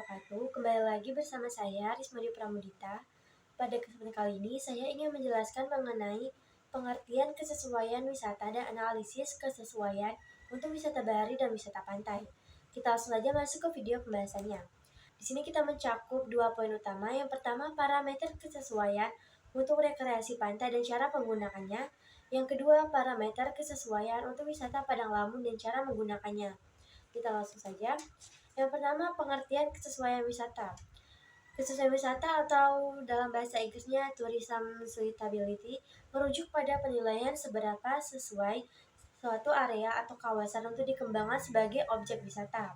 wabarakatuh. Kembali lagi bersama saya, Rismadi Pramudita. Pada kesempatan kali ini, saya ingin menjelaskan mengenai pengertian kesesuaian wisata dan analisis kesesuaian untuk wisata bahari dan wisata pantai. Kita langsung saja masuk ke video pembahasannya. Di sini kita mencakup dua poin utama. Yang pertama, parameter kesesuaian untuk rekreasi pantai dan cara penggunakannya. Yang kedua, parameter kesesuaian untuk wisata padang lamun dan cara menggunakannya. Kita langsung saja. Yang pertama, pengertian kesesuaian wisata. Kesesuaian wisata atau dalam bahasa Inggrisnya tourism suitability merujuk pada penilaian seberapa sesuai suatu area atau kawasan untuk dikembangkan sebagai objek wisata.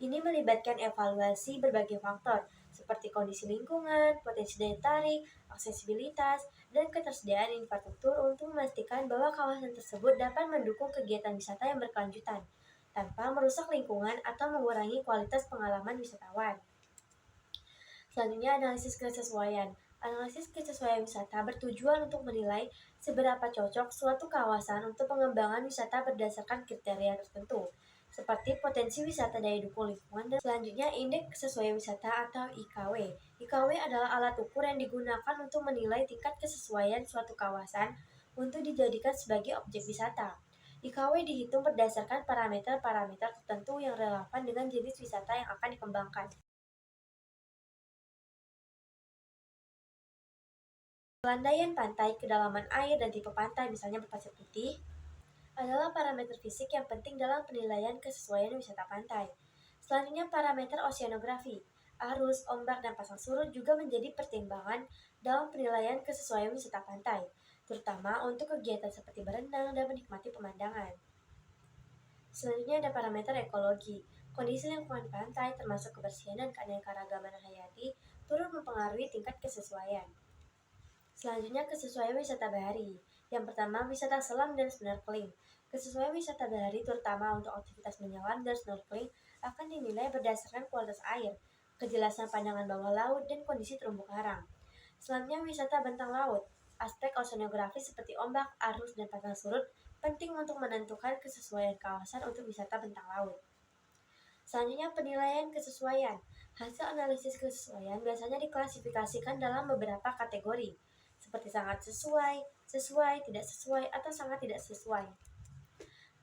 Ini melibatkan evaluasi berbagai faktor seperti kondisi lingkungan, potensi daya tarik, aksesibilitas, dan ketersediaan infrastruktur untuk memastikan bahwa kawasan tersebut dapat mendukung kegiatan wisata yang berkelanjutan tanpa merusak lingkungan atau mengurangi kualitas pengalaman wisatawan. Selanjutnya, analisis kesesuaian. Analisis kesesuaian wisata bertujuan untuk menilai seberapa cocok suatu kawasan untuk pengembangan wisata berdasarkan kriteria tertentu, seperti potensi wisata daya dukung lingkungan. Dan selanjutnya, indeks kesesuaian wisata atau IKW. IKW adalah alat ukur yang digunakan untuk menilai tingkat kesesuaian suatu kawasan untuk dijadikan sebagai objek wisata. IKW dihitung berdasarkan parameter-parameter tertentu yang relevan dengan jenis wisata yang akan dikembangkan. Pelandaian pantai, kedalaman air, dan tipe pantai, misalnya berpasir putih, adalah parameter fisik yang penting dalam penilaian kesesuaian wisata pantai. Selanjutnya, parameter oceanografi. Arus, ombak, dan pasang surut juga menjadi pertimbangan dalam penilaian kesesuaian wisata pantai, terutama untuk kegiatan seperti berenang dan menikmati pemandangan. Selanjutnya ada parameter ekologi. Kondisi lingkungan pantai termasuk kebersihan dan keanekaragaman hayati turut mempengaruhi tingkat kesesuaian. Selanjutnya kesesuaian wisata bahari. Yang pertama, wisata selam dan snorkeling. Kesesuaian wisata bahari terutama untuk aktivitas menyelam dan snorkeling akan dinilai berdasarkan kualitas air, kejelasan pandangan bawah laut, dan kondisi terumbu karang. Selanjutnya wisata bentang laut. Aspek oceanografi seperti ombak, arus, dan pasang surut penting untuk menentukan kesesuaian kawasan untuk wisata bentang laut. Selanjutnya penilaian kesesuaian. Hasil analisis kesesuaian biasanya diklasifikasikan dalam beberapa kategori, seperti sangat sesuai, sesuai, tidak sesuai, atau sangat tidak sesuai.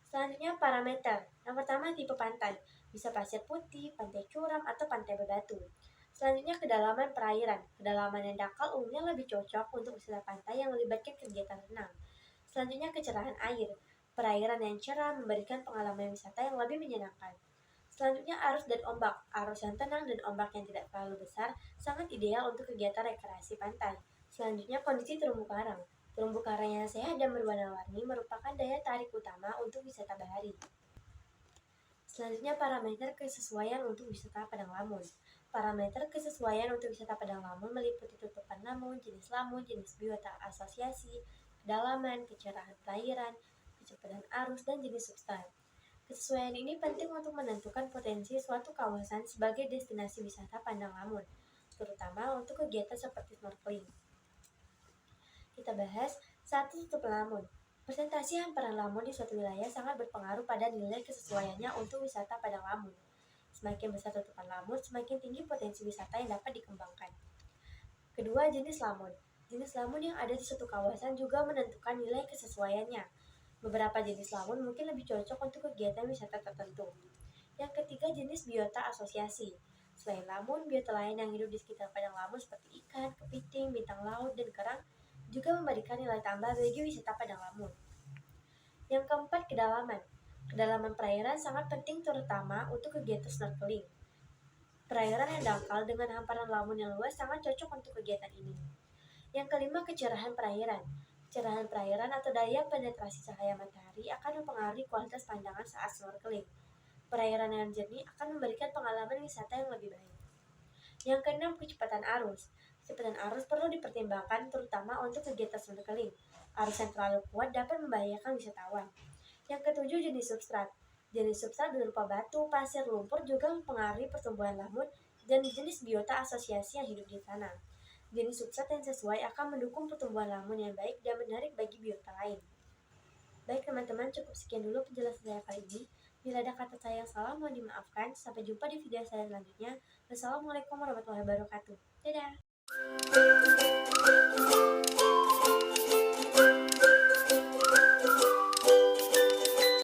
Selanjutnya parameter. Yang pertama tipe pantai, bisa pasir putih, pantai curam, atau pantai berbatu. Selanjutnya kedalaman perairan. Kedalaman yang dangkal umumnya lebih cocok untuk wisata pantai yang melibatkan kegiatan renang. Selanjutnya kecerahan air. Perairan yang cerah memberikan pengalaman wisata yang lebih menyenangkan. Selanjutnya arus dan ombak. Arus yang tenang dan ombak yang tidak terlalu besar sangat ideal untuk kegiatan rekreasi pantai. Selanjutnya kondisi terumbu karang. Terumbu karang yang sehat dan berwarna-warni merupakan daya tarik utama untuk wisata bahari. Selanjutnya parameter kesesuaian untuk wisata padang lamun. Parameter kesesuaian untuk wisata padang lamun meliputi tutupan lamun, jenis biota asosiasi, kedalaman, kecerahan perairan, kecepatan arus, dan jenis substran. Kesesuaian ini penting untuk menentukan potensi suatu kawasan sebagai destinasi wisata padang lamun, terutama untuk kegiatan seperti snorkeling. Kita bahas satu tutup lamun. Presentasi hamparan lamun di suatu wilayah sangat berpengaruh pada nilai kesesuaiannya untuk wisata padang lamun. Semakin besar tutupan lamun, semakin tinggi potensi wisata yang dapat dikembangkan. Kedua, jenis lamun. Jenis lamun yang ada di suatu kawasan juga menentukan nilai kesesuaiannya. Beberapa jenis lamun mungkin lebih cocok untuk kegiatan wisata tertentu. Yang ketiga, jenis biota asosiasi. Selain lamun, biota lain yang hidup di sekitar padang lamun seperti ikan, kepiting, bintang laut, dan kerang juga memberikan nilai tambah bagi wisata padang lamun. Yang keempat, kedalaman. Kedalaman perairan sangat penting terutama untuk kegiatan snorkeling. Perairan yang dangkal dengan hamparan lamun yang luas sangat cocok untuk kegiatan ini. Yang kelima, kecerahan perairan. Kecerahan perairan atau daya penetrasi cahaya matahari akan mempengaruhi kualitas pandangan saat snorkeling. Perairan yang jernih akan memberikan pengalaman wisata yang lebih baik. Yang keenam, kecepatan arus. Kecepatan arus perlu dipertimbangkan terutama untuk kegiatan snorkeling. Arus yang terlalu kuat dapat membahayakan wisatawan. Yang ketujuh, jenis substrat. Jenis substrat berupa batu, pasir, lumpur juga mempengaruhi pertumbuhan lamun dan jenis biota asosiasi yang hidup di sana. Jenis substrat yang sesuai akan mendukung pertumbuhan lamun yang baik dan menarik bagi biota lain. Baik teman-teman, cukup sekian dulu penjelasan saya kali ini. Bila ada kata saya yang salah, mohon dimaafkan. Sampai jumpa di video saya selanjutnya. Wassalamualaikum warahmatullahi wabarakatuh. Dadah!